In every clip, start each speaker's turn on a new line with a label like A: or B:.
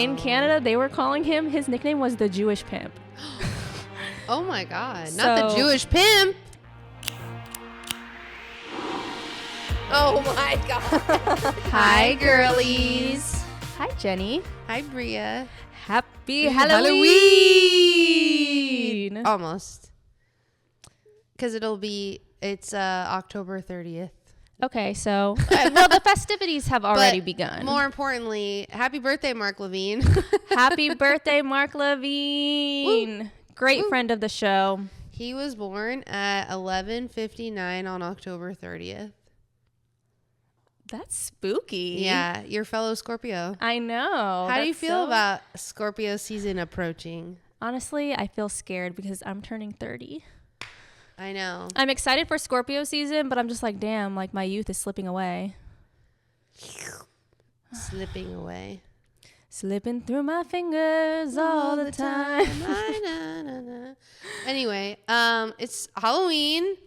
A: In Canada, they were calling him, his nickname was the Jewish Pimp.
B: Oh my God. Not the Jewish Pimp. Oh my God. Hi, girlies.
A: Hi, Jenny.
B: Hi, Bria.
A: Happy Halloween.
B: Almost. Because it's October 30th.
A: Okay, so, well, the festivities have already begun.
B: More importantly, happy birthday, Mark Levine.
A: Happy birthday, Mark Levine. Woo. Great friend of the show.
B: He was born at 11:59 on October 30th.
A: That's spooky.
B: Yeah, your fellow Scorpio.
A: I know.
B: How do you feel about Scorpio season approaching?
A: Honestly, I feel scared because I'm turning 30.
B: I know.
A: I'm excited for Scorpio season, but I'm just like, damn, like my youth is slipping away.
B: Slipping away.
A: Slipping through my fingers all the time.
B: Anyway, it's Halloween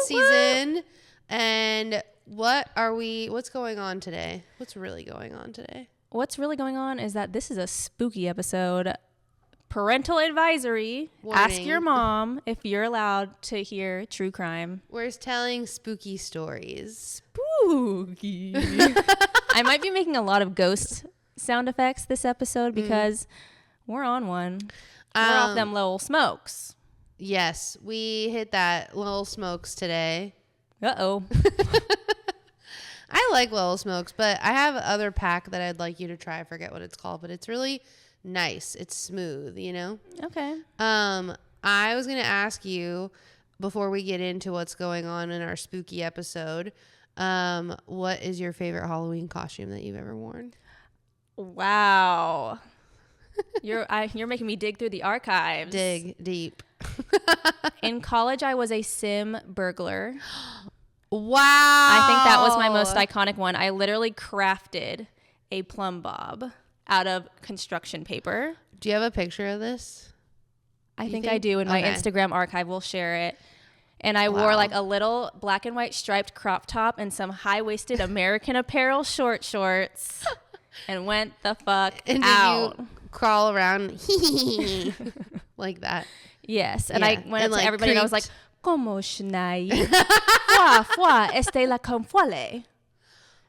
B: season. And what's going on today? What's really going on today?
A: What's really going on is that this is a spooky episode. Parental advisory.
B: Warning.
A: Ask your mom if you're allowed to hear true crime.
B: We're telling spooky stories.
A: Spooky. I might be making a lot of ghost sound effects this episode because we're on one. We're off them little smokes.
B: Yes, we hit that little smokes today.
A: Uh-oh.
B: I like little smokes, but I have other pack that I'd like you to try. I forget what it's called, but it's really nice. It's smooth, you know?
A: Okay.
B: I was going to ask you before we get into what's going on in our spooky episode, what is your favorite Halloween costume that you've ever worn?
A: Wow. You're making me dig through the archives.
B: Dig deep.
A: In college, I was a sim burglar.
B: Wow.
A: I think that was my most iconic one. I literally crafted a plumb bob out of construction paper.
B: Do you have a picture of this?
A: I think I do. In my Instagram archive, we'll share it. And I wore like a little black and white striped crop top and some high-waisted American Apparel shorts and went the fuck out.
B: Did you crawl around like that?
A: Yes. And I went up to everybody and I was like, ¿Cómo schnai? Fua, fua, este la confuale.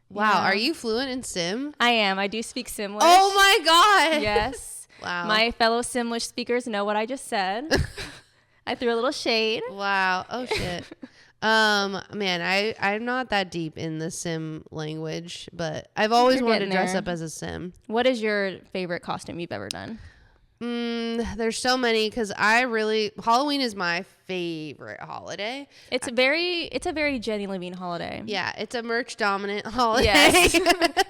B: Wow, are you fluent in Sim?
A: I am. I do speak Simlish.
B: Oh my God.
A: Yes. Wow. My fellow Simlish speakers know what I just said. I threw a little shade.
B: Wow. Oh shit. Man, I'm not that deep in the Sim language, but I've always wanted to dress up as a Sim.
A: What is your favorite costume you've ever done?
B: There's so many because Halloween is my favorite holiday.
A: It's a very Jenny Levine holiday.
B: Yeah, it's a merch dominant holiday.
A: Yes.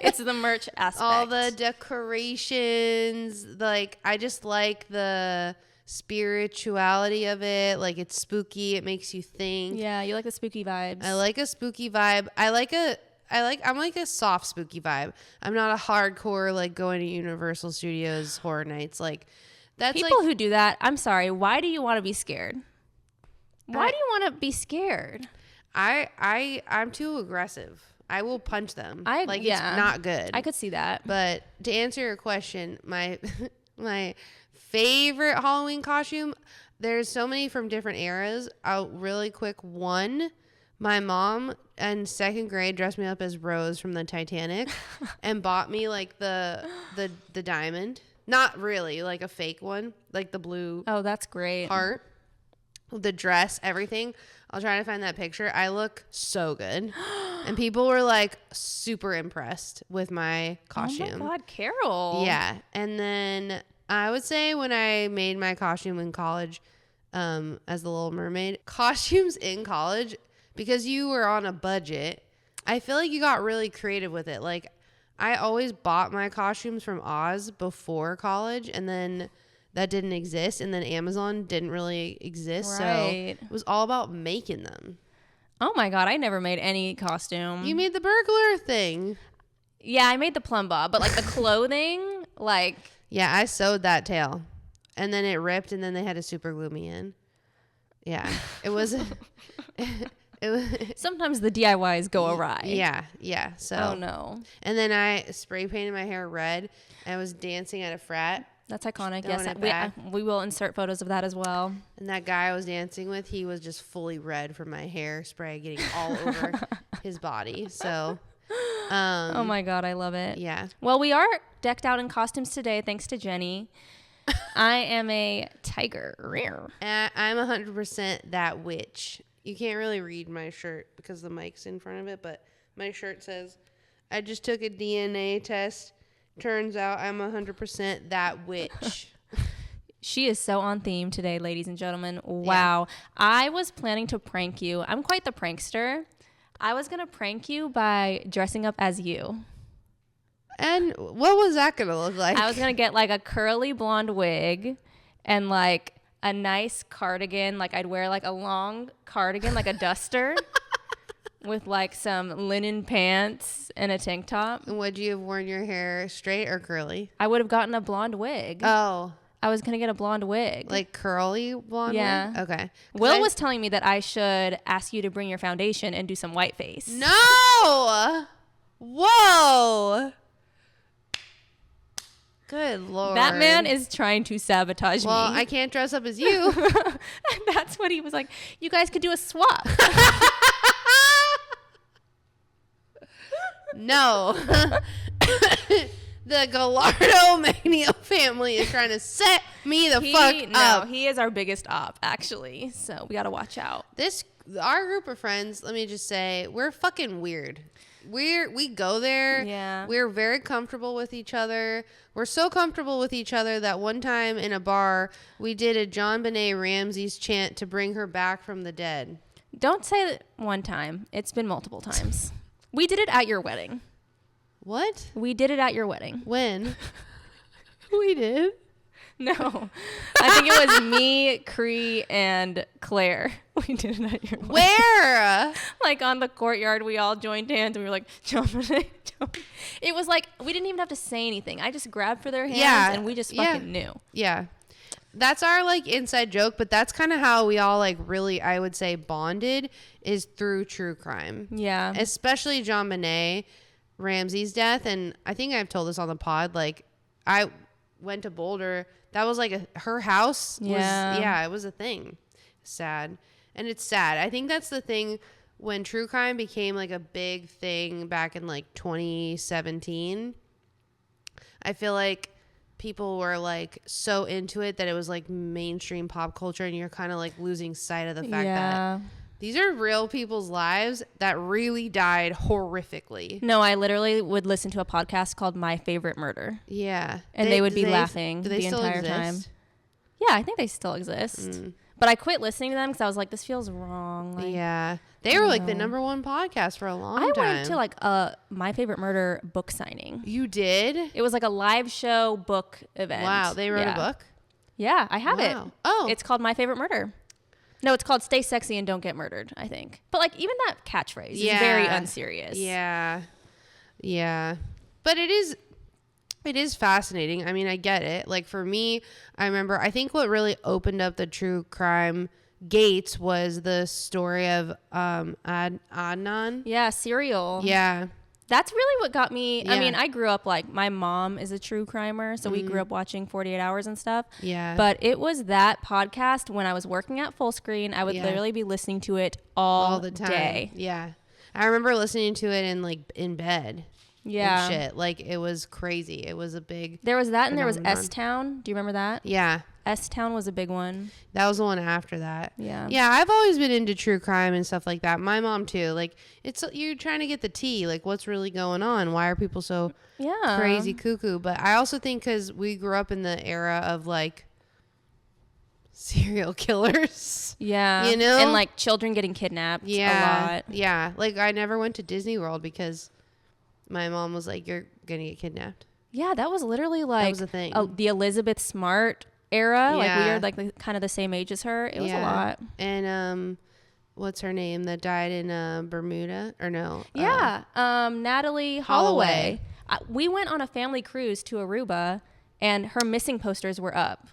A: It's the merch aspect.
B: All the decorations, like I just like the spirituality of it. Like it's spooky, it makes you think.
A: Yeah, you like the spooky vibes.
B: I like a spooky vibe. I'm like a soft spooky vibe. I'm not a hardcore like going to Universal Studios horror nights. Like that's
A: people who do that. I'm sorry. Why do you want to be scared? Why do you want to be scared?
B: I'm too aggressive. I will punch them. It's not good.
A: I could see that.
B: But to answer your question, my favorite Halloween costume, there's so many from different eras. I'll really quick one. My mom in second grade dressed me up as Rose from the Titanic and bought me like the diamond. Not really, like a fake one, like the blue.
A: Oh, that's great.
B: Heart, the dress, everything. I'll try to find that picture. I look so good. And people were like super impressed with my costume.
A: Oh my God, Carol.
B: Yeah. And then I would say when I made my costume in college as the Little Mermaid, costumes in college, because you were on a budget, I feel like you got really creative with it. Like, I always bought my costumes from Oz before college, and then that didn't exist, and then Amazon didn't really exist,
A: right.
B: So it was all about making them.
A: Oh my God, I never made any costume.
B: You made the burglar thing.
A: Yeah, I made the plumb bob, but like the clothing, like...
B: Yeah, I sewed that tail, and then it ripped, and then they had to super glue me in. Yeah, it was...
A: Sometimes the DIYs go awry.
B: Yeah. So.
A: Oh no.
B: And then I spray painted my hair red. And I was dancing at a frat.
A: That's iconic. Yes, we will insert photos of that as well.
B: And that guy I was dancing with, he was just fully red from my hairspray getting all over his body. So,
A: oh my God, I love it.
B: Yeah.
A: Well, we are decked out in costumes today, thanks to Jenny. I am a tiger.
B: I'm 100% that witch. You can't really read my shirt because the mic's in front of it, but my shirt says, I just took a DNA test. Turns out I'm 100% that witch.
A: She is so on theme today, ladies and gentlemen. Wow. Yeah. I was planning to prank you. I'm quite the prankster. I was going to prank you by dressing up as you.
B: And what was that going to look like?
A: I was going to get like a curly blonde wig and like a nice cardigan. Like I'd wear like a long cardigan, like a duster. With like some linen pants and a tank top.
B: And would you have worn your hair straight or curly?
A: I would have gotten a blonde wig.
B: Oh.
A: I was going to get a blonde wig.
B: Like curly blonde wig? Okay.
A: Will was telling me that I should ask you to bring your foundation and do some white face.
B: No! Whoa! Good Lord.
A: That man is trying to sabotage me.
B: Well, I can't dress up as you.
A: And that's what he was like. You guys could do a swap.
B: No. The Gallardo MacNeil family is trying to set me the fuck up.
A: No, he is our biggest op, actually. So we got to watch out.
B: Our group of friends, let me just say, we're fucking weird. We go there.
A: Yeah.
B: We're very comfortable with each other. We're so comfortable with each other that one time in a bar, we did a John Benet Ramsey's chant to bring her back from the dead.
A: Don't say that one time. It's been multiple times. We did it at your wedding.
B: What?
A: We did it at your wedding.
B: When? We did?
A: No. I think it was me, Cree, and Claire. We did it at your wedding.
B: Where?
A: Like on the courtyard, we all joined hands. And we were like, it was like, we didn't even have to say anything. I just grabbed for their hands and we just fucking knew.
B: Yeah. That's our like inside joke, but that's kind of how we all like really, I would say, bonded is through true crime.
A: Yeah.
B: Especially John Benet Ramsey's death. And I think I've told this on the pod. Like I went to Boulder. That was like her house. It was a thing. Sad. And it's sad. I think that's the thing when true crime became like a big thing back in like 2017. I feel like people were like so into it that it was like mainstream pop culture, and you're kind of like losing sight of the fact that these are real people's lives that really died horrifically.
A: No, I literally would listen to a podcast called My Favorite Murder.
B: Yeah.
A: And they would be laughing the entire
B: exist?
A: time. Yeah, I think they still exist. But I quit listening to them because I was like, this feels wrong. Like,
B: yeah. They were like the #1 podcast for a long time.
A: I went to like a My Favorite Murder book signing.
B: You did?
A: It was like a live show book event.
B: Wow. They wrote a book?
A: Yeah, I have it.
B: Oh.
A: It's called My Favorite Murder. No, it's called Stay Sexy and Don't Get Murdered, I think. But like even that catchphrase is very unserious.
B: Yeah. Yeah. But it is fascinating. I mean, I get it. Like for me, I think what really opened up the true crime gates was the story of Adnan.
A: Yeah, Serial.
B: Yeah.
A: That's really what got me. Yeah. I mean, I grew up like my mom is a true crimer, so we grew up watching 48 Hours and stuff. Yeah. But it was that podcast when I was working at Fullscreen, I would literally be listening to it all the time. Day.
B: Yeah. I remember listening to it in bed.
A: Yeah.
B: And shit. Like it was crazy. It was a big.
A: There was that, and there was S-Town. Do you remember that?
B: Yeah.
A: S-Town was a big one.
B: That was the one after that.
A: Yeah.
B: Yeah, I've always been into true crime and stuff like that. My mom too. Like you're trying to get the tea. Like what's really going on? Why are people so crazy cuckoo? But I also think because we grew up in the era of like serial killers.
A: Yeah.
B: You know?
A: And like children getting kidnapped a lot.
B: Yeah. Like I never went to Disney World because my mom was like, you're going to get kidnapped.
A: Yeah, that was literally like
B: that was a thing.
A: The Elizabeth Smart era. Yeah. Like we were like kind of the same age as her. It was a lot.
B: And what's her name that died in Bermuda? Or no?
A: Yeah. Natalie Holloway. We went on a family cruise to Aruba and her missing posters were up.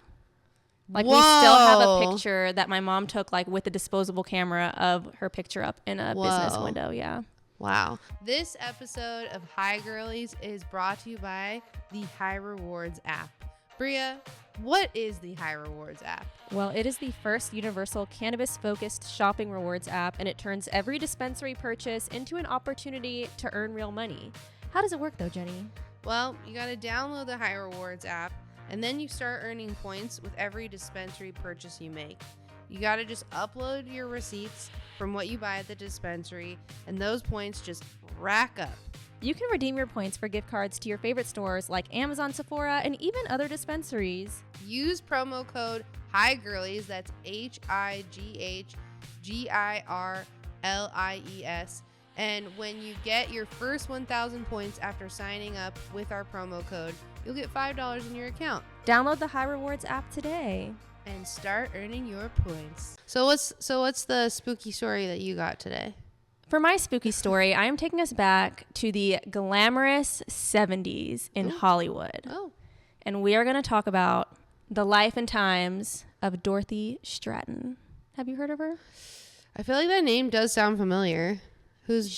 A: Like, we still have a picture that my mom took, like, with a disposable camera of her picture up in a business window. Yeah.
B: Wow. This episode of High Girlies is brought to you by the High Rewards app. Bria, what is the High Rewards app?
A: Well, it is the first universal cannabis-focused shopping rewards app, and it turns every dispensary purchase into an opportunity to earn real money. How does it work, though, Jenny?
B: Well, you got to download the High Rewards app, and then you start earning points with every dispensary purchase you make. You got to just upload your receipts from what you buy at the dispensary, and those points just rack up.
A: You can redeem your points for gift cards to your favorite stores like Amazon, Sephora, and even other dispensaries.
B: Use promo code HIGHGIRLIES, that's HIGHGIRLIES, and when you get your first 1,000 points after signing up with our promo code, you'll get $5 in your account.
A: Download the High Rewards app today
B: and start earning your points. So what's the spooky story that you got today?
A: For my spooky story, I am taking us back to the glamorous 70s in Hollywood.
B: Oh.
A: And we are going to talk about the life and times of Dorothy Stratten. Have you heard of her?
B: I feel like that name does sound familiar. Who's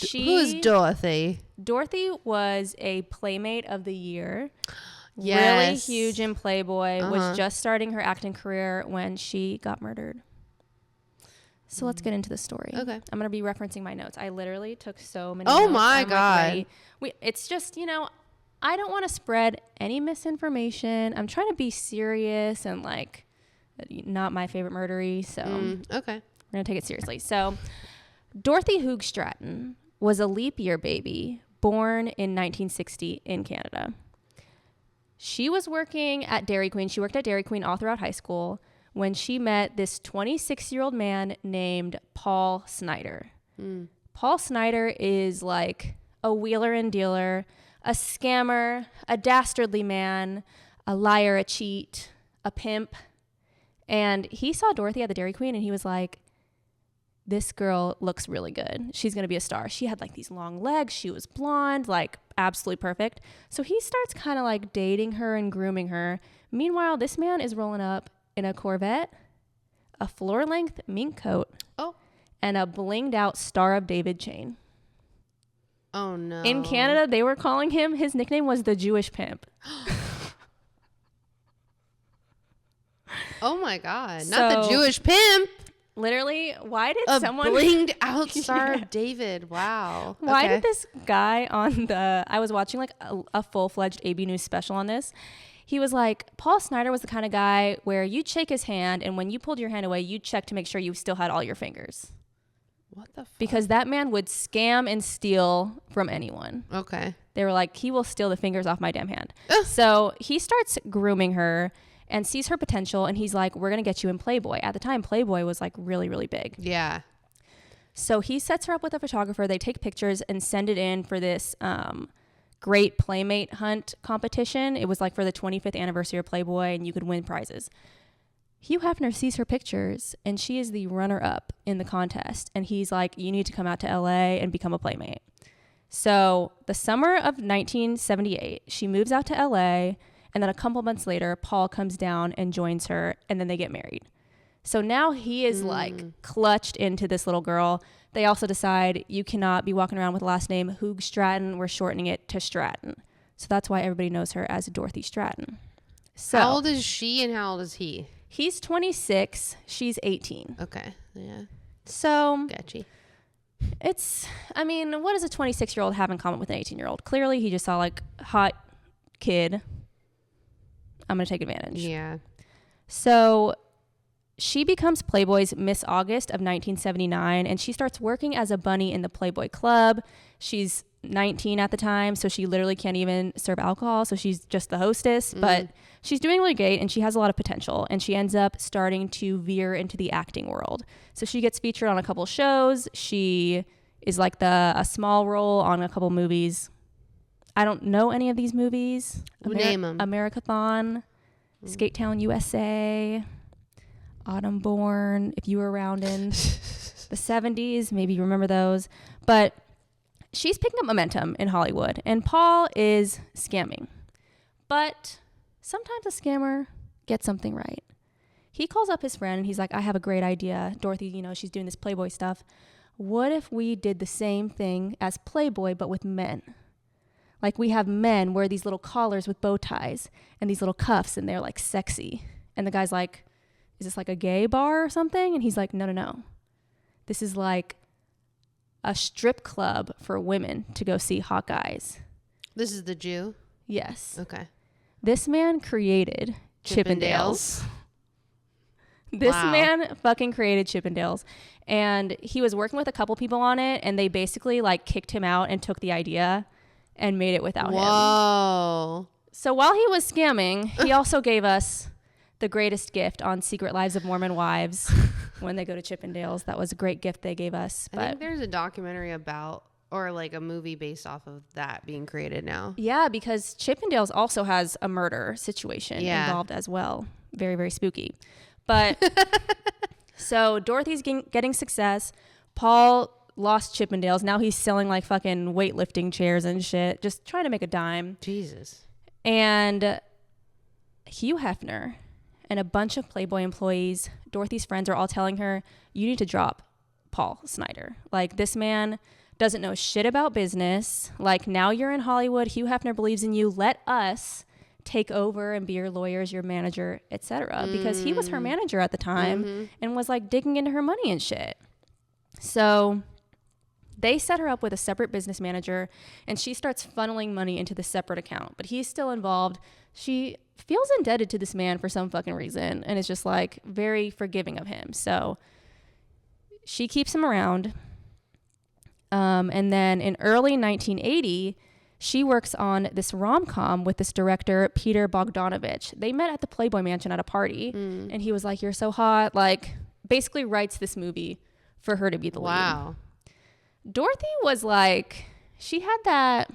B: Dorothy?
A: Dorothy was a Playmate of the Year.
B: Yes.
A: Really huge in Playboy. Was just starting her acting career when she got murdered. So let's get into the story.
B: Okay.
A: I'm going to be referencing my notes. I literally took so many
B: notes.
A: Oh
B: my God.
A: It's just, I don't want to spread any misinformation. I'm trying to be serious and like not my favorite murdery. So
B: okay.
A: We're going to take it seriously. So Dorothy Hoog Stratten was a leap year baby born in 1960 in Canada. She was working at Dairy Queen. She worked at Dairy Queen all throughout high school when she met this 26-year-old man named Paul Snyder. Paul Snyder is like a wheeler and dealer, a scammer, a dastardly man, a liar, a cheat, a pimp. And he saw Dorothy at the Dairy Queen and he was like, this girl looks really good. She's going to be a star. She had like these long legs. She was blonde, like absolutely perfect. So he starts kind of like dating her and grooming her. Meanwhile, this man is rolling up in a Corvette, a floor-length mink coat, and a blinged-out Star of David chain.
B: Oh, no.
A: In Canada, they were calling him, his nickname was the Jewish Pimp.
B: Oh, my God. Not the Jewish Pimp.
A: Literally, why did someone...
B: A blinged-out Star of David. Wow.
A: Why did this guy on the... I was watching like a full-fledged AB News special on this. He was like, Paul Snyder was the kind of guy where you'd shake his hand, and when you pulled your hand away, you'd check to make sure you still had all your fingers.
B: What the fuck?
A: Because that man would scam and steal from anyone.
B: Okay.
A: They were like, he will steal the fingers off my damn hand. So he starts grooming her and sees her potential, and he's like, we're going to get you in Playboy. At the time, Playboy was like really, really big.
B: Yeah.
A: So he sets her up with a photographer. They take pictures and send it in for this... great Playmate hunt competition. It was like for the 25th anniversary of Playboy, and you could win prizes. Hugh Hefner sees her pictures, and she is the runner-up in the contest. And he's like, you need to come out to LA and become a Playmate. So the summer of 1978, she moves out to LA, and then a couple months later, Paul comes down and joins her, and then they get married. So now he is like clutched into this little girl. They also decide you cannot be walking around with the last name Hoog Stratten. We're shortening it to Stratten. So that's why everybody knows her as Dorothy Stratten. So
B: how old is she and how old is he?
A: He's 26. She's 18.
B: Okay. Yeah.
A: So
B: Sketchy.
A: What does a 26-year-old have in common with an 18-year-old? Clearly, he just saw like hot kid. I'm going to take advantage.
B: Yeah.
A: So she becomes Playboy's Miss August of 1979, and she starts working as a bunny in the Playboy Club. She's 19 at the time, so she literally can't even serve alcohol, so she's just the hostess. But she's doing really great, and she has a lot of potential, and she ends up starting to veer into the acting world. So she gets featured on a couple shows. She is like a small role on a couple movies. I don't know any of these movies.
B: Name them.
A: Americathon, Skate Town, USA... Autumn Born, if you were around in the 70s, maybe you remember those. But she's picking up momentum in Hollywood, and Paul is scamming. But sometimes a scammer gets something right. He calls up his friend and he's like, I have a great idea. Dorothy, she's doing this Playboy stuff. What if we did the same thing as Playboy, but with men? Like, we have men wear these little collars with bow ties and these little cuffs, and they're like sexy. And the guy's like, is this like a gay bar or something? And he's like, no. This is like a strip club for women to go see hot guys.
B: This is the Jew?
A: Yes.
B: Okay.
A: This man created Chippendales. This man fucking created Chippendales. And he was working with a couple people on it, and they basically like kicked him out and took the idea and made it without him.
B: Whoa.
A: So while he was scamming, he also gave us the greatest gift on Secret Lives of Mormon Wives when they go to Chippendales. That was a great gift they gave us.
B: I think there's a documentary about, or like a movie based off of that being created now.
A: Yeah, because Chippendales also has a murder situation involved as well. Very, very spooky. But so Dorothy's getting success. Paul lost Chippendales. Now he's selling like fucking weightlifting chairs and shit, just trying to make a dime.
B: Jesus.
A: And Hugh Hefner and a bunch of Playboy employees, Dorothy's friends, are all telling her, you need to drop Paul Snyder. Like, this man doesn't know shit about business. Like, now you're in Hollywood. Hugh Hefner believes in you. Let us take over and be your lawyers, your manager, etc. Because he was her manager at the time and was like digging into her money and shit. So they set her up with a separate business manager, and she starts funneling money into the separate account, but he's still involved. She feels indebted to this man for some fucking reason and is just like very forgiving of him. So she keeps him around. And then in early 1980, she works on this rom-com with this director, Peter Bogdanovich. They met at the Playboy Mansion at a party, and he was like, you're so hot. Like, basically writes this movie for her to be the lead.
B: Wow.
A: Dorothy was like, she had that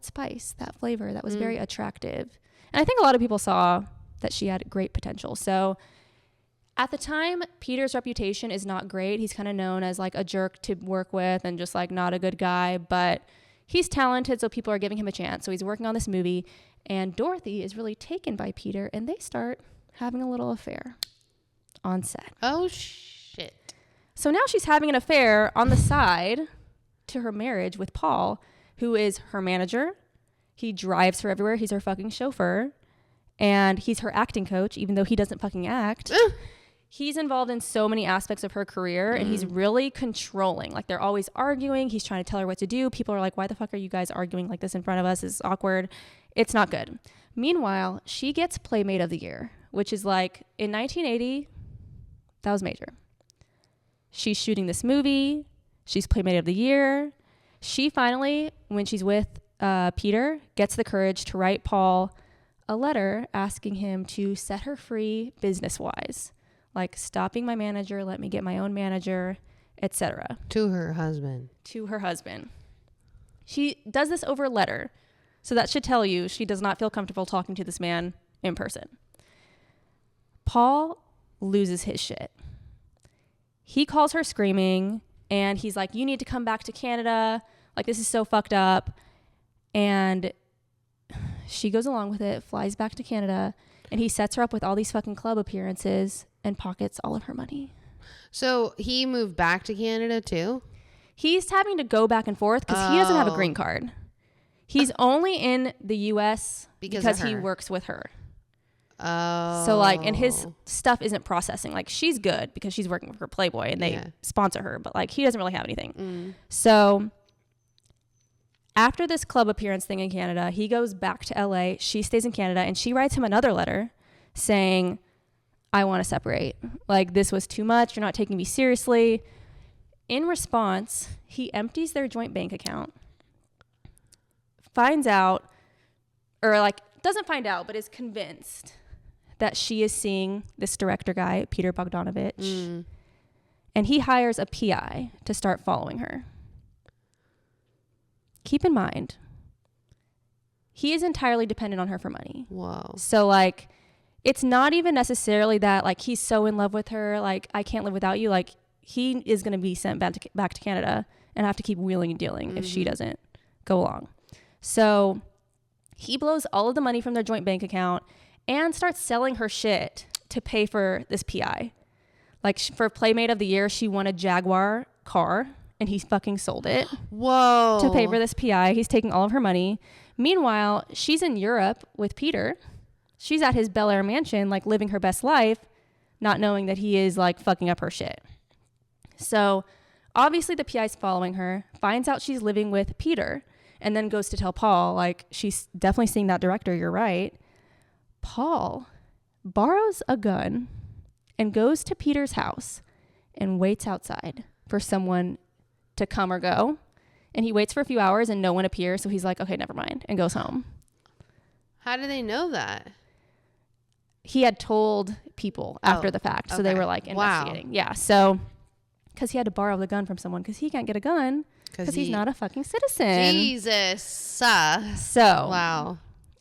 A: spice, that flavor that was very attractive. And I think a lot of people saw that she had great potential. So at the time, Peter's reputation is not great. He's kind of known as like a jerk to work with and just like not a good guy, but he's talented, so people are giving him a chance. So he's working on this movie, and Dorothy is really taken by Peter, and they start having a little affair on set.
B: Oh, shit.
A: So now she's having an affair on the side to her marriage with Paul, who is her manager. He drives her everywhere. He's her fucking chauffeur, and he's her acting coach, even though he doesn't fucking act. He's involved in so many aspects of her career, and he's really controlling. Like, they're always arguing. He's trying to tell her what to do. People are like, why the fuck are you guys arguing like this in front of us? It's awkward. It's not good. Meanwhile, she gets Playmate of the Year, which is like, in 1980, that was major. She's shooting this movie. She's Playmate of the Year. She finally, when she's with Peter, gets the courage to write Paul a letter asking him to set her free business-wise. Like, stopping my manager, let me get my own manager, etc.
B: To her husband.
A: She does this over letter. So that should tell you she does not feel comfortable talking to this man in person. Paul loses his shit. He calls her screaming, and he's like, you need to come back to Canada. Like, this is so fucked up. And she goes along with it, flies back to Canada, and he sets her up with all these fucking club appearances and pockets all of her money.
B: So he moved back to Canada too?
A: He's having to go back and forth because he doesn't have a green card. He's only in the U.S. because he works with her.
B: Oh.
A: So like, and his stuff isn't processing. Like, she's good because she's working for Playboy and they sponsor her, but like, he doesn't really have anything. So after this club appearance thing in Canada, he goes back to LA. She stays in Canada, and she writes him another letter saying, I want to separate. Like, this was too much. You're not taking me seriously. In response, he empties their joint bank account, finds out, or like, doesn't find out, but is convinced that she is seeing this director guy, Peter Bogdanovich. And he hires a PI to start following her. Keep in mind, he is entirely dependent on her for money.
B: Whoa.
A: So like, it's not even necessarily that like he's so in love with her, like, I can't live without you. Like, he is going to be sent back to Canada and have to keep wheeling and dealing if she doesn't go along. So he blows all of the money from their joint bank account and starts selling her shit to pay for this PI. Like for Playmate of the Year, she won a Jaguar car and he fucking sold it.
B: Whoa.
A: To pay for this PI. He's taking all of her money. Meanwhile, she's in Europe with Peter. She's at his Bel Air mansion, like living her best life, not knowing that he is like fucking up her shit. So obviously the PI's following her, finds out she's living with Peter, and then goes to tell Paul, like, she's definitely seeing that director, you're right. Paul borrows a gun and goes to Peter's house and waits outside for someone to come or go. And he waits for a few hours and no one appears. So he's like, okay, never mind, and goes home.
B: How do they know that?
A: He had told people after the fact. So they were like investigating. Wow. Yeah. So because he had to borrow the gun from someone because he can't get a gun because he's not a fucking citizen.
B: Jesus. So
A: wow.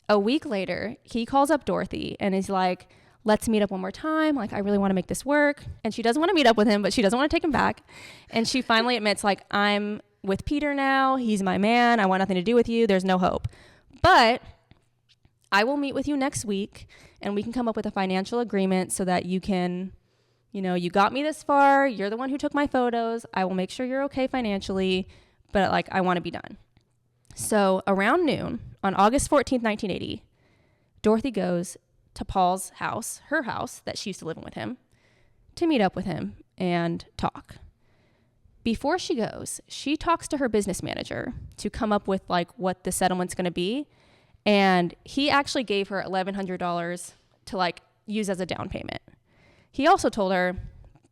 A: A week later, he calls up Dorothy and is like, let's meet up one more time. Like, I really want to make this work. And she doesn't want to meet up with him, but she doesn't want to take him back. And she finally admits, like, I'm with Peter now. He's my man. I want nothing to do with you. There's no hope. But I will meet with you next week and we can come up with a financial agreement so that you can, you know, you got me this far. You're the one who took my photos. I will make sure you're okay financially, but like, I want to be done. So around noon on August 14th, 1980, Dorothy goes to Paul's house, her house that she used to live in with him, to meet up with him and talk. Before she goes, she talks to her business manager to come up with like what the settlement's going to be. And he actually gave her $1,100 to like use as a down payment. He also told her,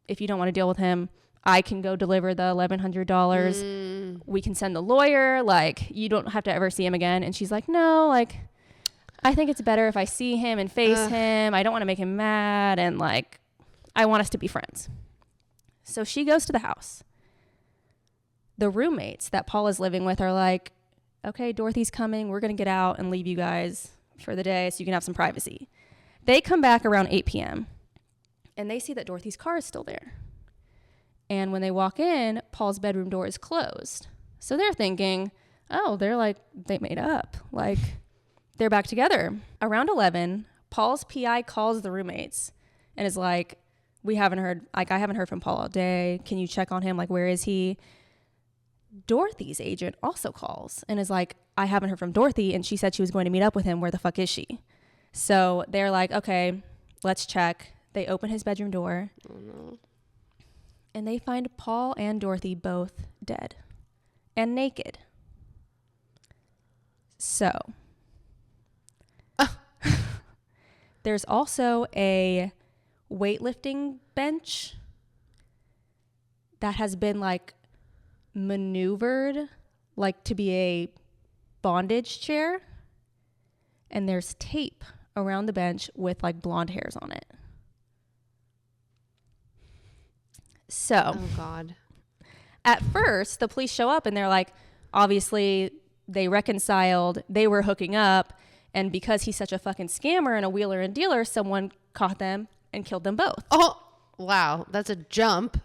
A: if you don't want to deal with him, I can go deliver the $1,100. We can send the lawyer. Like, you don't have to ever see him again. And she's like, no, like, I think it's better if I see him and face him. I don't want to make him mad. And like, I want us to be friends. So she goes to the house. The roommates that Paul is living with are like, okay, Dorothy's coming. We're going to get out and leave you guys for the day so you can have some privacy. They come back around 8 p.m. and they see that Dorothy's car is still there. And when they walk in, Paul's bedroom door is closed. So they're thinking, oh, they made up. Like, they're back together. Around 11, Paul's PI calls the roommates and is like, I haven't heard from Paul all day. Can you check on him? Like, where is he? Dorothy's agent also calls and is like, I haven't heard from Dorothy, and she said she was going to meet up with him. Where the fuck is she? So they're like, okay, let's check. They open his bedroom door. Oh, no. And they find Paul and Dorothy both dead and naked. So there's also a weightlifting bench that has been like maneuvered like to be a bondage chair, and there's tape around the bench with like blonde hairs on it. So,
B: oh God.
A: At first, the police show up and they're like, obviously they reconciled, they were hooking up, and because he's such a fucking scammer and a wheeler and dealer, someone caught them and killed them both.
B: Oh, wow. That's a jump.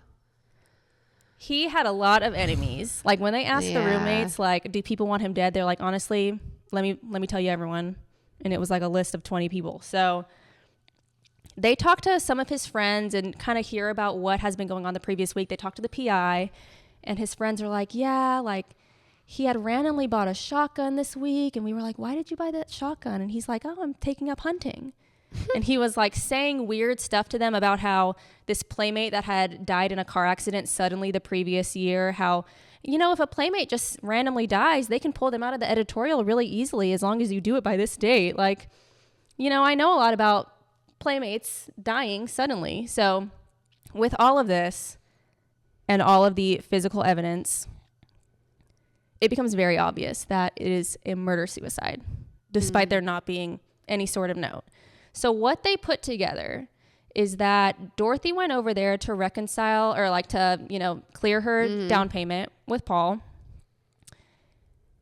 A: He had a lot of enemies. Like, when they asked the roommates, like, do people want him dead? They're like, honestly, let me tell you everyone. And it was like a list of 20 people. So they talked to some of his friends and kind of hear about what has been going on the previous week. They talked to the PI, and his friends are like, yeah, like, he had randomly bought a shotgun this week. And we were like, why did you buy that shotgun? And he's like, oh, I'm taking up hunting. And he was like saying weird stuff to them about how this playmate that had died in a car accident suddenly the previous year, how, you know, if a playmate just randomly dies, they can pull them out of the editorial really easily as long as you do it by this date. Like, you know, I know a lot about playmates dying suddenly. So with all of this and all of the physical evidence, it becomes very obvious that it is a murder-suicide, despite there not being any sort of note. So what they put together is that Dorothy went over there to reconcile, or like to, you know, clear her down payment with Paul.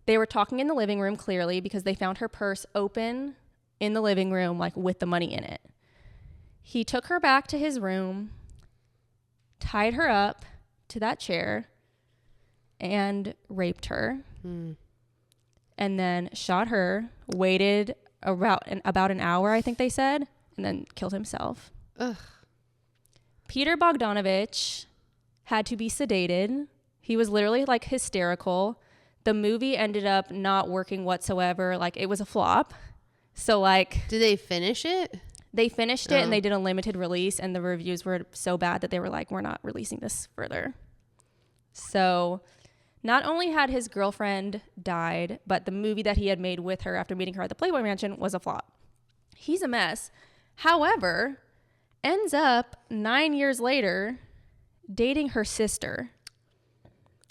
A: They were talking in the living room, clearly, because they found her purse open in the living room, like with the money in it. He took her back to his room, tied her up to that chair, and raped her. And then shot her, waited about an hour, I think they said, and then killed himself.
B: Ugh.
A: Peter Bogdanovich had to be sedated. He was literally like hysterical. The movie ended up not working whatsoever. Like, it was a flop. So like,
B: did they finish it?
A: They finished it and they did a limited release, and the reviews were so bad that they were like, we're not releasing this further. So not only had his girlfriend died, but the movie that he had made with her after meeting her at the Playboy Mansion was a flop. He's a mess. However, ends up 9 years later dating her sister.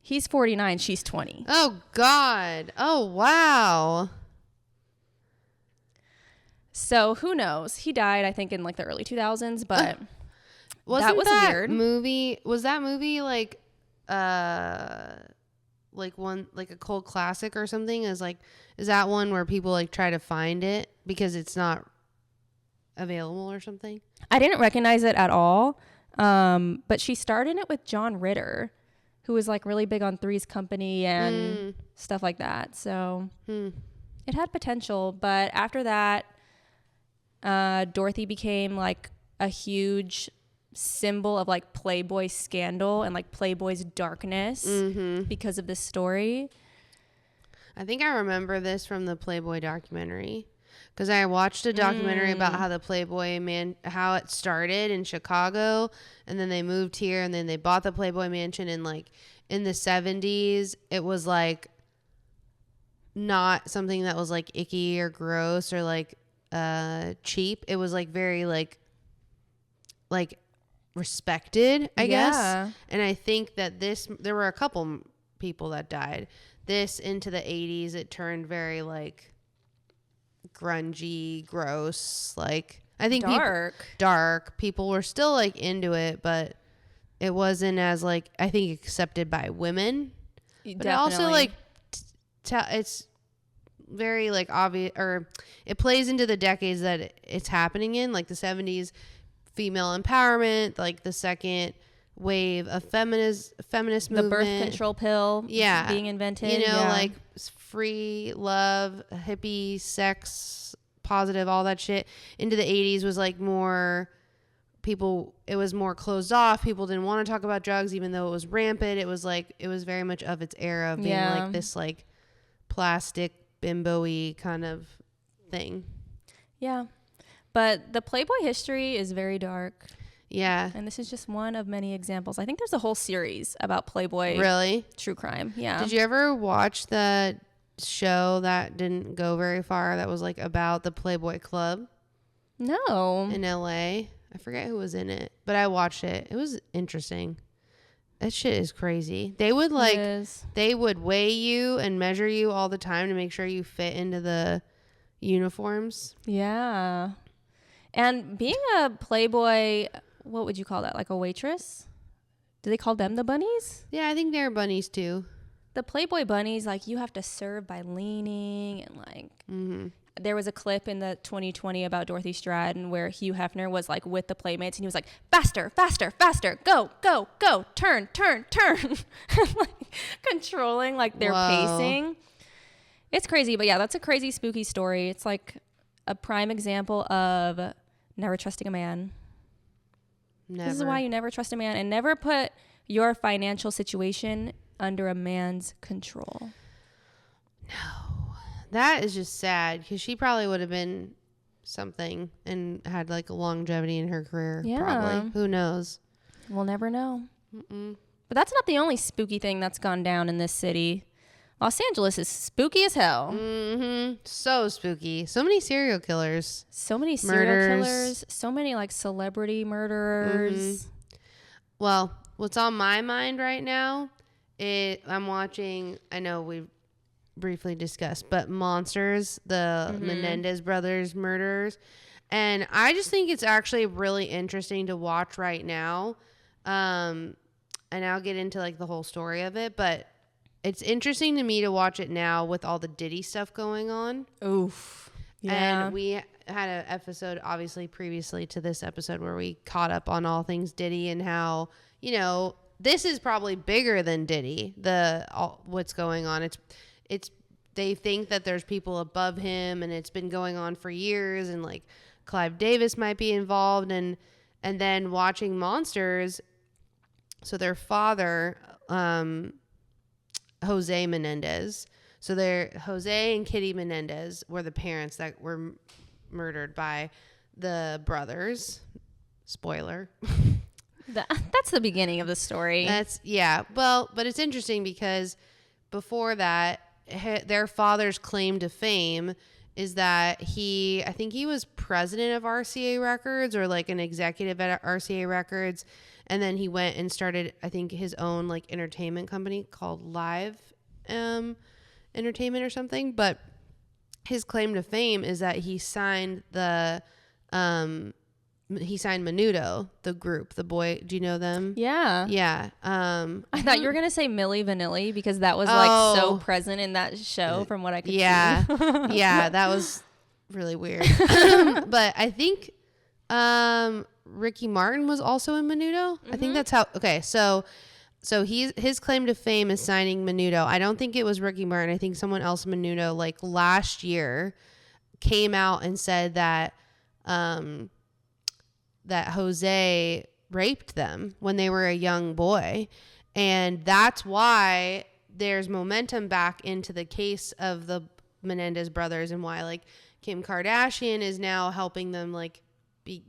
A: He's 49, she's 20.
B: Oh, God. Oh, wow.
A: So who knows? He died, I think, in like the early 2000s, but that was weird.
B: Was that movie like a cult classic or something? Is that one where people like try to find it because it's not available or something?
A: I didn't recognize it at all. But she starred in it with John Ritter, who was like really big on Three's Company and stuff like that. So it had potential, but after that, Dorothy became like a huge symbol of like Playboy scandal and like Playboy's darkness because of this story.
B: I think I remember this from the Playboy documentary because I watched a documentary about how the Playboy how it started in Chicago, and then they moved here, and then they bought the Playboy Mansion, and like in the 70s it was like not something that was like icky or gross or like cheap. It was like very like respected, I guess. And I think that there were a couple people that died. This into the 80s, it turned very like grungy, gross. Like I think dark. People were still like into it, but it wasn't as like I think accepted by women. But it also like it's very like obvious, or it plays into the decades that it's happening in, like the 70s female empowerment, like the second wave of feminist movement,
A: the birth control pill being invented,
B: like free love, hippie, sex positive, all that shit. Into the 80s was like more people, it was more closed off. People didn't want to talk about drugs even though it was rampant. It was very much of its era of being like this like plastic bimbo-y kind of thing.
A: Yeah. But the Playboy history is very dark.
B: Yeah.
A: And this is just one of many examples. I think there's a whole series about Playboy.
B: Really?
A: True crime. Yeah.
B: Did you ever watch that show that didn't go very far that was like about the Playboy Club?
A: No.
B: In LA? I forget who was in it, but I watched it. It was interesting. That shit is crazy. They would they would weigh you and measure you all the time to make sure you fit into the uniforms.
A: Yeah. And being a Playboy, what would you call that? Like a waitress? Do they call them the bunnies?
B: Yeah, I think they're bunnies too.
A: The Playboy bunnies, like you have to serve by leaning and like there was a clip in the 2020 about Dorothy Stratten where Hugh Hefner was like with the Playmates and he was like, faster, faster, faster, go, go, go, turn, turn, turn. Like controlling like their pacing. It's crazy, but yeah, that's a crazy, spooky story. It's like a prime example of never trusting a man. Never. This is why you never trust a man, and never put your financial situation under a man's control.
B: No. That is just sad because she probably would have been something and had like a longevity in her career. Yeah. Probably. Who knows?
A: We'll never know. But that's not the only spooky thing that's gone down in this city. Los Angeles is spooky as hell.
B: So spooky. So many serial killers.
A: So many serial killers. So many like celebrity murderers.
B: Well, what's on my mind right now, I'm watching, I know we've briefly discussed, but Monsters, the Menendez brothers murders. And I just think it's actually really interesting to watch right now. And I'll get into like the whole story of it, but it's interesting to me to watch it now with all the Diddy stuff going on.
A: Oof. Yeah.
B: And we had an episode, obviously, previously to this episode where we caught up on all things Diddy and how, you know, this is probably bigger than Diddy, what's going on. It's they think that there's people above him and it's been going on for years and like Clive Davis might be involved. And And then watching Monsters, so their father, Jose Menendez. So Jose and Kitty Menendez were the parents that were murdered by the brothers. Spoiler.
A: That's the beginning of the story.
B: Well, but it's interesting because before that, their father's claim to fame is that I think he was president of RCA Records or like an executive at RCA Records. And then he went and started, I think, his own like entertainment company called Live Entertainment or something. But his claim to fame is that he signed Menudo, the group, the boy. Do you know them?
A: Yeah.
B: Yeah.
A: I thought you were going to say Milli Vanilli because that was like so present in that show from what I could see.
B: Yeah, that was really weird. But I think Ricky Martin was also in Menudo. I think that's how. Okay, so his claim to fame is signing Menudo. I don't think it was Ricky Martin. I think someone else Menudo like last year came out and said that that Jose raped them when they were a young boy. And that's why there's momentum back into the case of the Menendez brothers and why like Kim Kardashian is now helping them like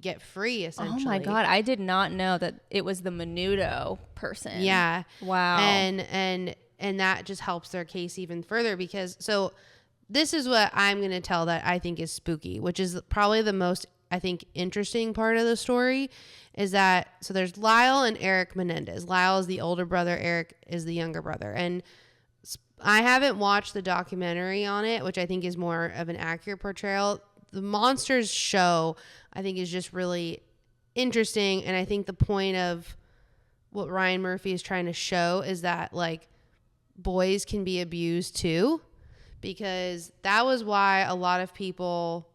B: get free essentially.
A: Oh my God. I did not know that it was the Menudo person.
B: Yeah.
A: Wow.
B: And that just helps their case even further because this is what I'm going to tell that I think is spooky, which is probably the most, I think, interesting part of the story is that, so there's Lyle and Eric Menendez. Lyle is the older brother. Eric is the younger brother. And I haven't watched the documentary on it, which I think is more of an accurate portrayal. The Monsters show, I think, is just really interesting. And I think the point of what Ryan Murphy is trying to show is that, like, boys can be abused too. Because that was why a lot of people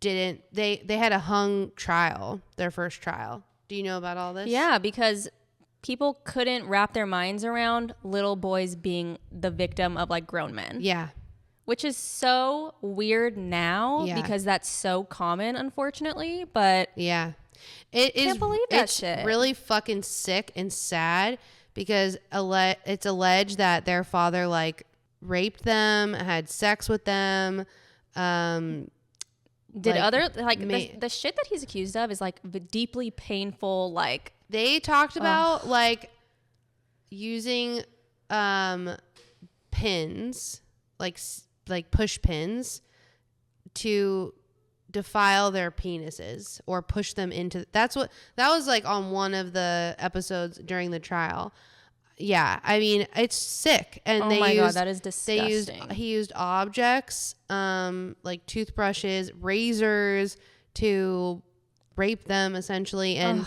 B: didn't, they had a hung trial, their first trial. Do you know about all this?
A: Yeah, because people couldn't wrap their minds around little boys being the victim of like grown men.
B: Yeah.
A: Which is so weird now because that's so common, unfortunately. But
B: yeah, it is.
A: Can't believe that shit.
B: It's really fucking sick and sad because it's alleged that their father like raped them, had sex with them.
A: Did the shit that he's accused of is like deeply painful. Like
B: they talked about like using pins, like push pins to defile their penises or push them into. That was like on one of the episodes during the trial. Yeah, I mean it's sick, and God,
A: that is disgusting.
B: He used objects, like toothbrushes, razors, to rape them essentially, and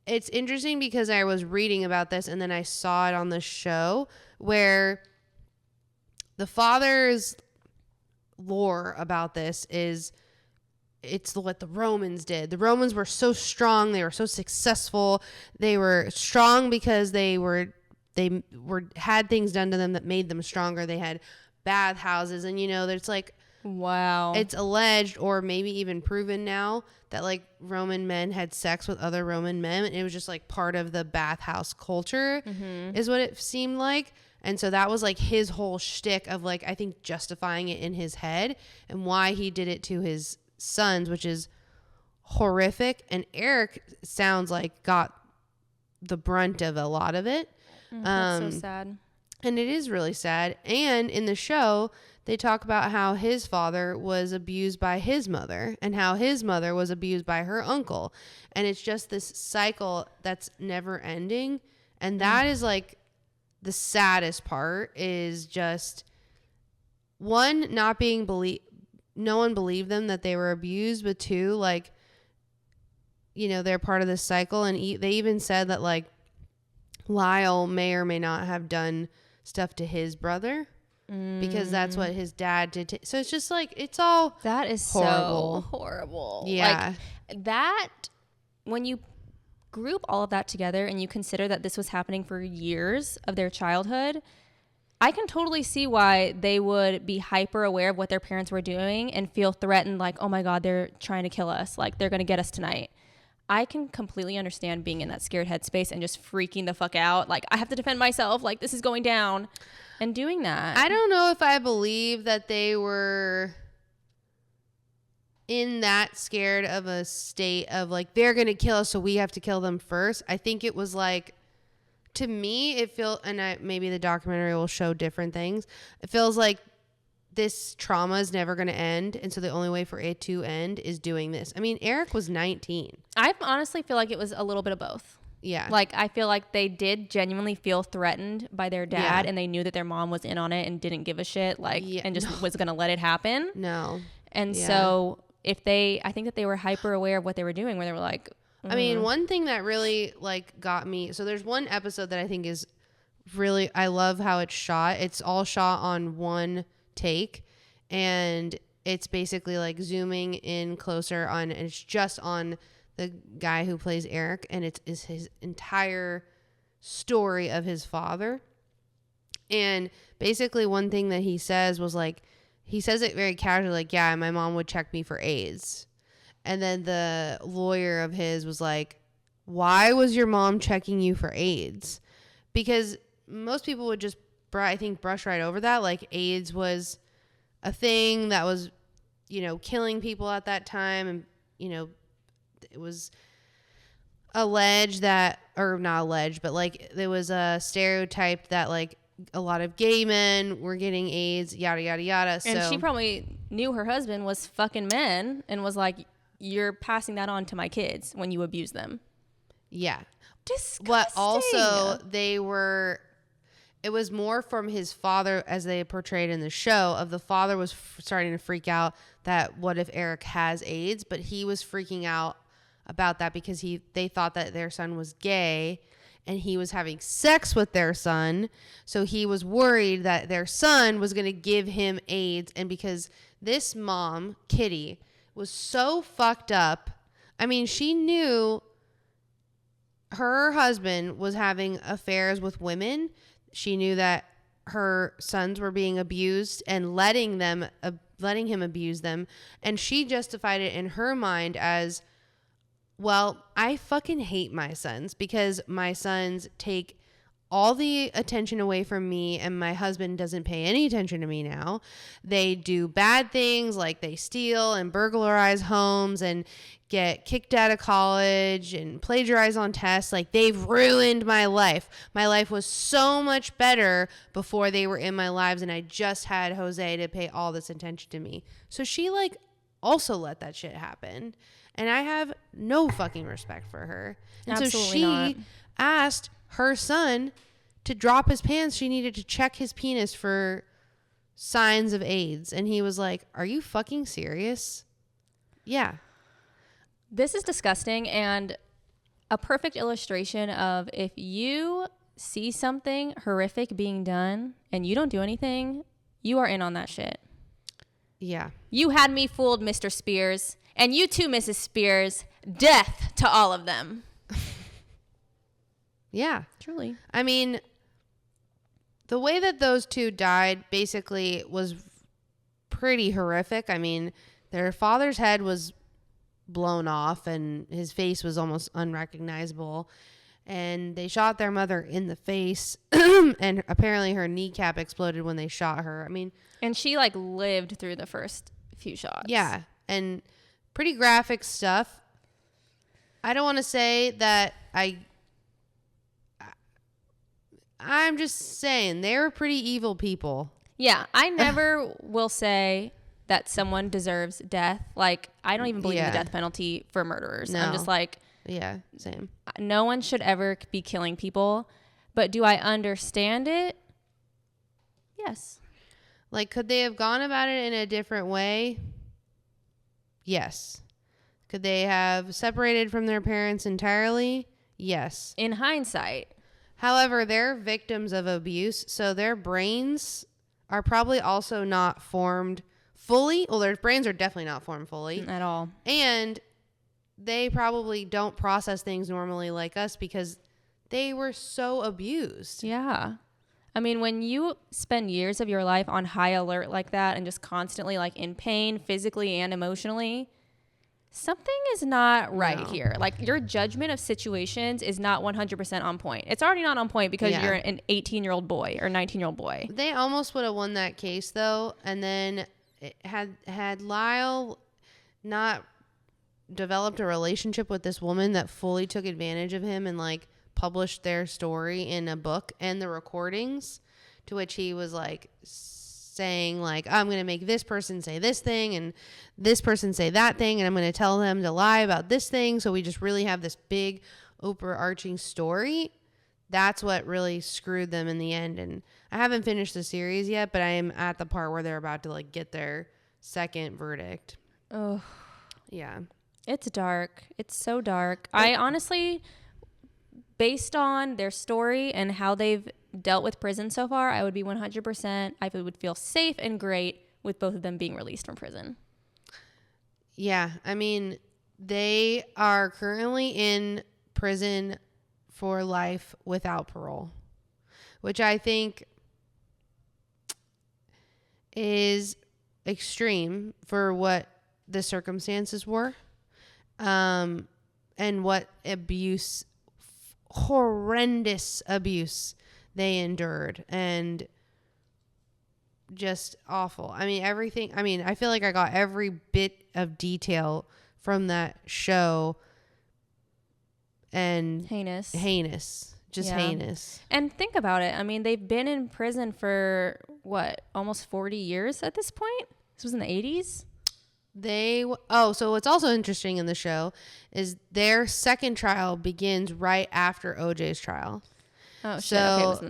B: it's interesting because I was reading about this, and then I saw it on the show where the father's lore about this is. It's what the Romans did. The Romans were so strong. They were so successful. They were strong because they had things done to them that made them stronger. They had bathhouses, and there's like,
A: wow,
B: it's alleged or maybe even proven now that like Roman men had sex with other Roman men, and it was just like part of the bathhouse culture, is what it seemed like. And so that was like his whole shtick of like, I think justifying it in his head and why he did it to his sons, which is horrific. And Eric sounds like got the brunt of a lot of it.
A: That's so sad.
B: And it is really sad. And in the show, they talk about how his father was abused by his mother and how his mother was abused by her uncle. And it's just this cycle that's never ending. And that is like the saddest part is just one, not being no one believed them that they were abused, but two, like, they're part of this cycle. And they even said that like Lyle may or may not have done stuff to his brother because that's what his dad did. So it's just like, it's all
A: that is
B: horrible.
A: So horrible.
B: Yeah.
A: Like that, when you group all of that together and you consider that this was happening for years of their childhood, I can totally see why they would be hyper aware of what their parents were doing and feel threatened, like, oh my God, they're trying to kill us. Like, they're going to get us tonight. I can completely understand being in that scared headspace and just freaking the fuck out. Like, I have to defend myself. Like, this is going down. And doing that.
B: I don't know if I believe that they were in that scared of a state of like, they're going to kill us, so we have to kill them first. I think it was like, to me, it feels, and maybe the documentary will show different things. It feels like this trauma is never going to end. And so the only way for it to end is doing this. I mean, Eric was 19.
A: I honestly feel like it was a little bit of both.
B: Yeah.
A: Like, I feel like they did genuinely feel threatened by their dad, and they knew that their mom was in on it and didn't give a shit, like, and just was going to let it happen.
B: No.
A: And so I think that they were hyper aware of what they were doing, where they were like,
B: I mean, one thing that really like got me, so there's one episode that I think is really, I love how it's shot. It's all shot on one take, and it's basically like zooming in closer on, and it's just on the guy who plays Eric, and it is his entire story of his father. And basically one thing that he says was like, he says it very casually, like, yeah, my mom would check me for AIDS. And then the lawyer of his was like, why was your mom checking you for AIDS? Because most people would just, I think, brush right over that. Like, AIDS was a thing that was, killing people at that time. And, it was alleged that, or not alleged, but like there was a stereotype that like a lot of gay men were getting AIDS, yada, yada, yada.
A: And she probably knew her husband was fucking men and was like, you're passing that on to my kids when you abuse them.
B: Yeah.
A: Disgusting.
B: But also it was more from his father, as they portrayed in the show, of the father was starting to freak out that what if Eric has AIDS, but he was freaking out about that because they thought that their son was gay and he was having sex with their son. So he was worried that their son was going to give him AIDS. And because this mom, Kitty, was so fucked up. I mean, she knew her husband was having affairs with women. She knew that her sons were being abused and letting him abuse them. And she justified it in her mind as, well, I fucking hate my sons because my sons take all the attention away from me and my husband doesn't pay any attention to me now. They do bad things like they steal and burglarize homes and get kicked out of college and plagiarize on tests. Like, they've ruined my life. My life was so much better before they were in my lives, and I just had Jose to pay all this attention to me. So she like also let that shit happen. And I have no fucking respect for her. And
A: Absolutely
B: so she
A: not.
B: asked her son to drop his pants. She needed to check his penis for signs of AIDS. And he was like, are you fucking serious? Yeah.
A: This is disgusting and a perfect illustration of if you see something horrific being done and you don't do anything, you are in on that shit.
B: Yeah.
A: You had me fooled, Mr. Spears. And you too, Mrs. Spears. Death to all of them.
B: Yeah.
A: Truly.
B: I mean, the way that those two died basically was pretty horrific. I mean, their father's head was blown off and his face was almost unrecognizable. And they shot their mother in the face. And apparently her kneecap exploded when they shot her. I mean,
A: and she like lived through the first few shots.
B: Yeah. And pretty graphic stuff. I don't want to say that I'm just saying they were pretty evil people.
A: Yeah. I never will say that someone deserves death. Like, I don't even believe in the death penalty for murderers. No. I'm just like,
B: yeah, same.
A: No one should ever be killing people. But do I understand it? Yes.
B: Like, could they have gone about it in a different way? Yes. Could they have separated from their parents entirely? Yes.
A: In hindsight.
B: However, they're victims of abuse, so their brains are probably also not formed fully. Well, their brains are definitely not formed fully.
A: At all.
B: And they probably don't process things normally like us because they were so abused.
A: Yeah. I mean, when you spend years of your life on high alert like that and just constantly like in pain physically and emotionally, something is not right here. Like your judgment of situations is not 100% on point. It's already not on point because you're an 18-year-old boy or 19-year-old boy.
B: They almost would have won that case though. And then had Lyle not developed a relationship with this woman that fully took advantage of him and like published their story in a book and the recordings, to which he was like saying like, I'm going to make this person say this thing and this person say that thing, and I'm going to tell them to lie about this thing, so we just really have this big overarching story. That's what really screwed them in the end. And I haven't finished the series yet, but I am at the part where they're about to like get their second verdict.
A: Oh
B: yeah,
A: it's dark. It's so dark. I honestly, based on their story and how they've dealt with prison so far, I would be 100%. I would feel safe and great with both of them being released from prison.
B: Yeah, I mean, they are currently in prison for life without parole, which I think is extreme for what the circumstances were, and what abuse, horrendous abuse they endured, and just awful. I mean, everything. I mean, I feel like I got every bit of detail from that show, and
A: heinous,
B: just heinous.
A: And think about it. I mean, they've been in prison for what, almost 40 years at this point? This was in the 80s.
B: So what's also interesting in the show is their second trial begins right after OJ's trial.
A: Oh shit! Okay, it was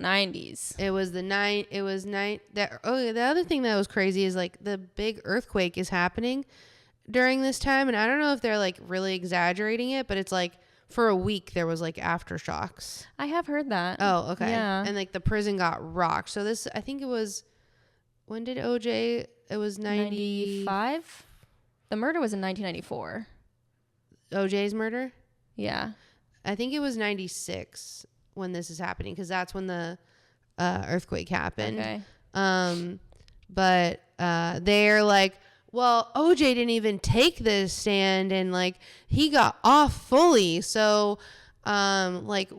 A: the 90s.
B: The other thing that was crazy is like the big earthquake is happening during this time, and I don't know if they're like really exaggerating it, but it's like for a week there was like aftershocks.
A: I have heard that.
B: Oh, okay.
A: Yeah.
B: And like the prison got rocked. So this, I think it was, when did OJ? It was
A: 95. The murder was in 1994.
B: OJ's murder?
A: Yeah.
B: I think it was 96 when this is happening, because that's when the earthquake happened.
A: Okay.
B: But they're like, well, OJ didn't even take the stand, and like he got off fully, so like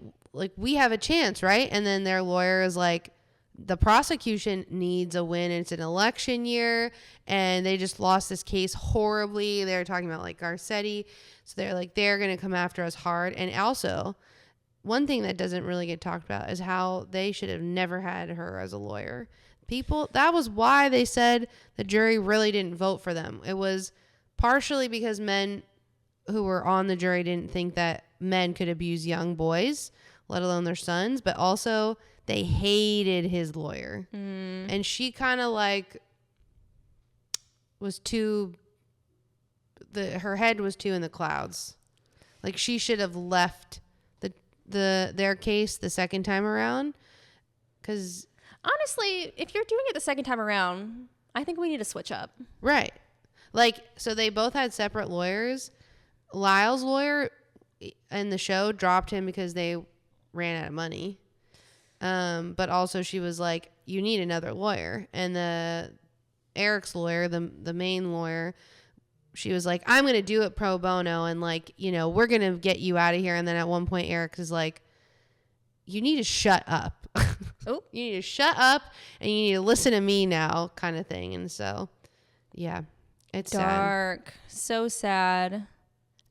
B: we have a chance, right? And then their lawyer is like, the prosecution needs a win. It's an election year, and they just lost this case horribly. They're talking about like Garcetti, so they're like, they're gonna come after us hard. And also, one thing that doesn't really get talked about is how they should have never had her as a lawyer. That was why they said the jury really didn't vote for them. It was partially because men who were on the jury didn't think that men could abuse young boys, let alone their sons, but also they hated his lawyer. And she kind of like was her head was too in the clouds. Like she should have left their case the second time around, because
A: honestly, if you're doing it the second time around, I think we need to switch up.
B: Right. Like, so they both had separate lawyers. Lyle's lawyer in the show dropped him because they ran out of money. But also she was like, you need another lawyer. And Eric's lawyer, the main lawyer, she was like, I'm going to do it pro bono, and like, we're going to get you out of here. And then at one point Eric is like, you need to shut up. You need to shut up, and you need to listen to me now, kind of thing. And so, yeah, it's
A: dark. Sad. So sad.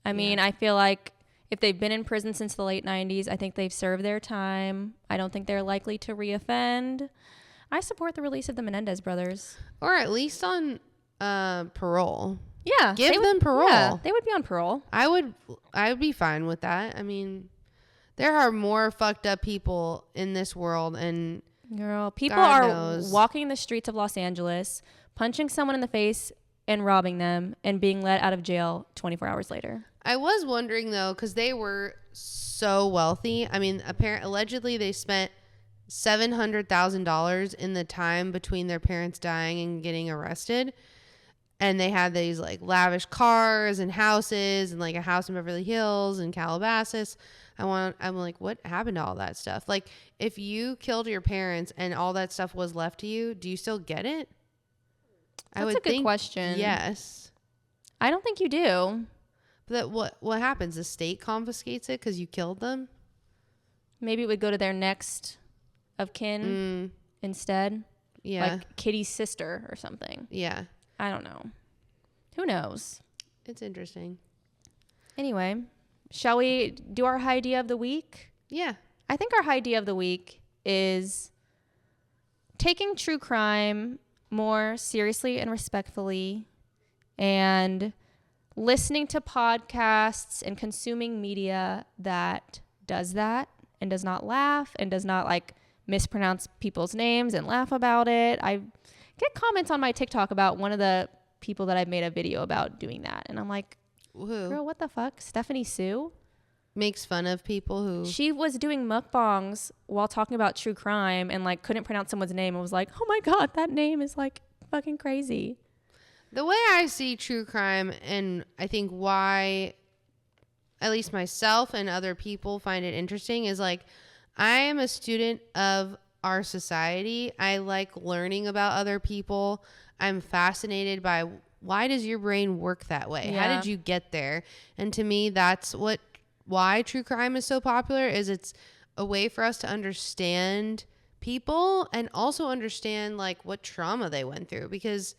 A: I mean, I feel like if they've been in prison since the late 90s, I think they've served their time. I don't think they're likely to reoffend. I support the release of the Menendez brothers.
B: Or at least on parole.
A: Yeah.
B: Give them parole.
A: Yeah, they would be on parole.
B: I would be fine with that. I mean, there are more fucked up people in this world, and
A: girl, people
B: God
A: are
B: knows.
A: Walking the streets of Los Angeles, punching someone in the face and robbing them, and being let out of jail 24 hours later.
B: I was wondering though, because they were so wealthy. I mean, allegedly they spent $700,000 in the time between their parents dying and getting arrested. and they had these like lavish cars and houses and like a house in Beverly Hills and Calabasas. I'm like, what happened to all that stuff? Like, if you killed your parents and all that stuff was left to you, do you still get it?
A: That's a good question.
B: Yes.
A: I don't think you do.
B: But what happens? The state confiscates it because you killed them?
A: Maybe it would go to their next of kin instead.
B: Yeah.
A: Like Kitty's sister or something.
B: Yeah.
A: I don't know. Who knows?
B: It's interesting.
A: Anyway, shall we do our high idea of the week?
B: Yeah.
A: I think our high idea of the week is taking true crime more seriously and respectfully, and listening to podcasts and consuming media that does that and does not laugh and does not like mispronounce people's names and laugh about it. I get comments on my TikTok about one of the people that I've made a video about doing that, and I'm like,
B: who?
A: Girl, what the fuck? Stephanie Sue
B: makes fun of people who...
A: She was doing mukbangs while talking about true crime and like couldn't pronounce someone's name and was like, oh my God, that name is like fucking crazy.
B: The way I see true crime, and I think why at least myself and other people find it interesting, is like, I am a student of our society. I like learning about other people. I'm fascinated by, why does your brain work that way?
A: Yeah.
B: How did you get there? And to me, that's why true crime is so popular, is it's a way for us to understand people and also understand like what trauma they went through, because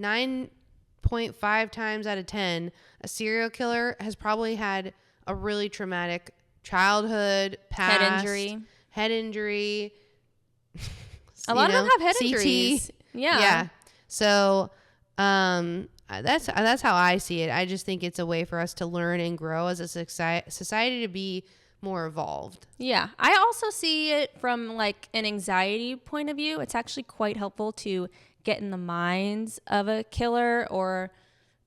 B: 9.5 times out of 10, a serial killer has probably had a really traumatic childhood, past, head injury.
A: A lot of them have head
B: CT.
A: injuries. Yeah.
B: So, that's how I see it. I just think it's a way for us to learn and grow as a society to be more evolved.
A: Yeah. I also see it from like an anxiety point of view. It's actually quite helpful to get in the minds of a killer or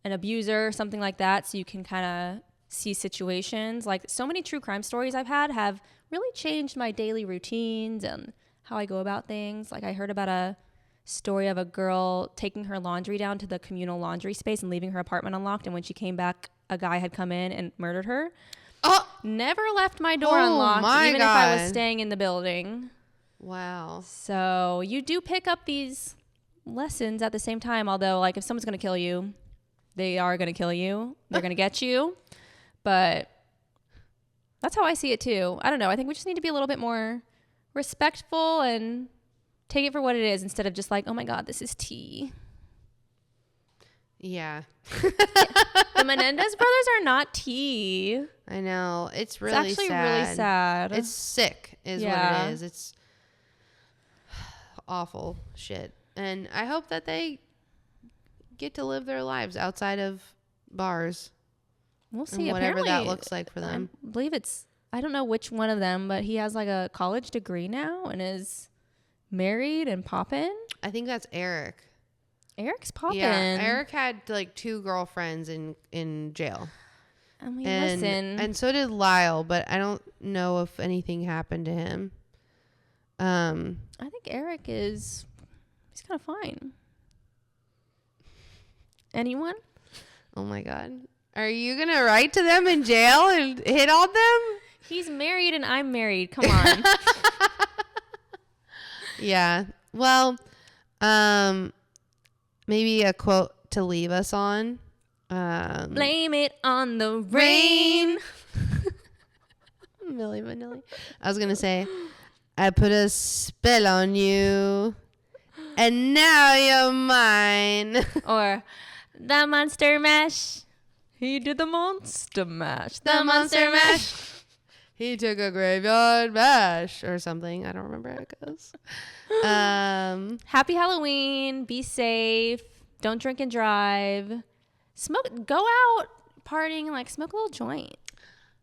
A: an abuser or something like that, so you can kind of see situations. Like, so many true crime stories I've had have really changed my daily routines and how I go about things. Like, I heard about a story of a girl taking her laundry down to the communal laundry space and leaving her apartment unlocked, and when she came back, a guy had come in and murdered her. Never left my door unlocked, even if I was staying in the building.
B: Wow.
A: So you do pick up these lessons at the same time, although like if someone's going to kill you, they are going to kill you. They're going to get you. But that's how I see it too. I don't know. I think we just need to be a little bit more respectful and take it for what it is, instead of just like, oh my God, this is tea.
B: Yeah.
A: The Menendez brothers are not tea.
B: I know. It's really
A: actually
B: sad.
A: really sad.
B: It's sick is what it is. It's awful shit. And I hope that they get to live their lives outside of bars.
A: We'll see.
B: And whatever
A: Apparently,
B: that looks like for them.
A: I believe I don't know which one of them, but he has like a college degree now and is married and poppin'.
B: I think that's Eric.
A: Eric's poppin'.
B: Yeah, Eric had like 2 girlfriends in jail.
A: I mean, listen.
B: And so did Lyle, but I don't know if anything happened to him.
A: I think Eric he's kind of fine. Anyone?
B: Oh my God. Are you going to write to them in jail and hit on them?
A: He's married and I'm married. Come on.
B: Yeah. Well, maybe a quote to leave us on.
A: Blame it on the rain.
B: Milli Vanilli. I was going to say, I put a spell on you and now you're mine.
A: Or the monster mash. He did the monster mash.
B: The monster mash. He took a graveyard bash or something. I don't remember how it goes.
A: Happy Halloween. Be safe. Don't drink and drive. Go out partying and like smoke a little joint.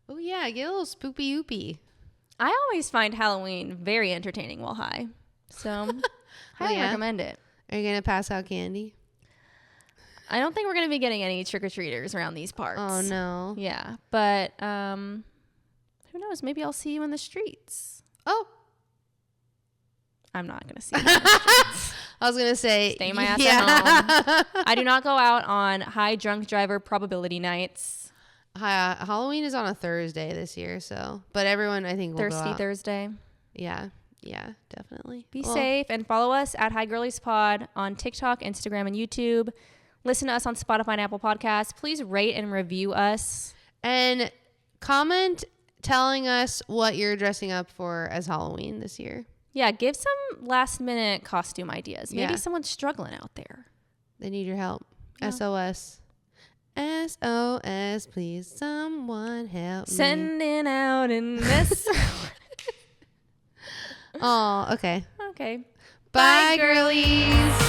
B: Oh yeah, get a little spoopy oopy.
A: I always find Halloween very entertaining while high. So highly recommend it.
B: Are you going to pass out candy?
A: I don't think we're going to be getting any trick-or-treaters around these parts.
B: Oh no.
A: Yeah, but who knows? Maybe I'll see you in the streets.
B: Oh.
A: I'm not going to see you in the streets.
B: I was going to say.
A: Stay my ass at home. I do not go out on high drunk driver probability nights.
B: Halloween is on a Thursday this year, so. But everyone, I think, will
A: Thirsty
B: go out.
A: Thursday.
B: Yeah, definitely.
A: Be safe and follow us at High Girlies Pod on TikTok, Instagram, and YouTube. Listen to us on Spotify and Apple Podcasts. Please rate and review us.
B: And comment telling us what you're dressing up for as Halloween this year.
A: Yeah, give some last minute costume ideas. Maybe someone's struggling out there.
B: They need your help. Yeah. SOS. SOS, please someone help me.
A: Sending out in this.
B: Oh, okay.
A: Okay.
B: Bye, girlies.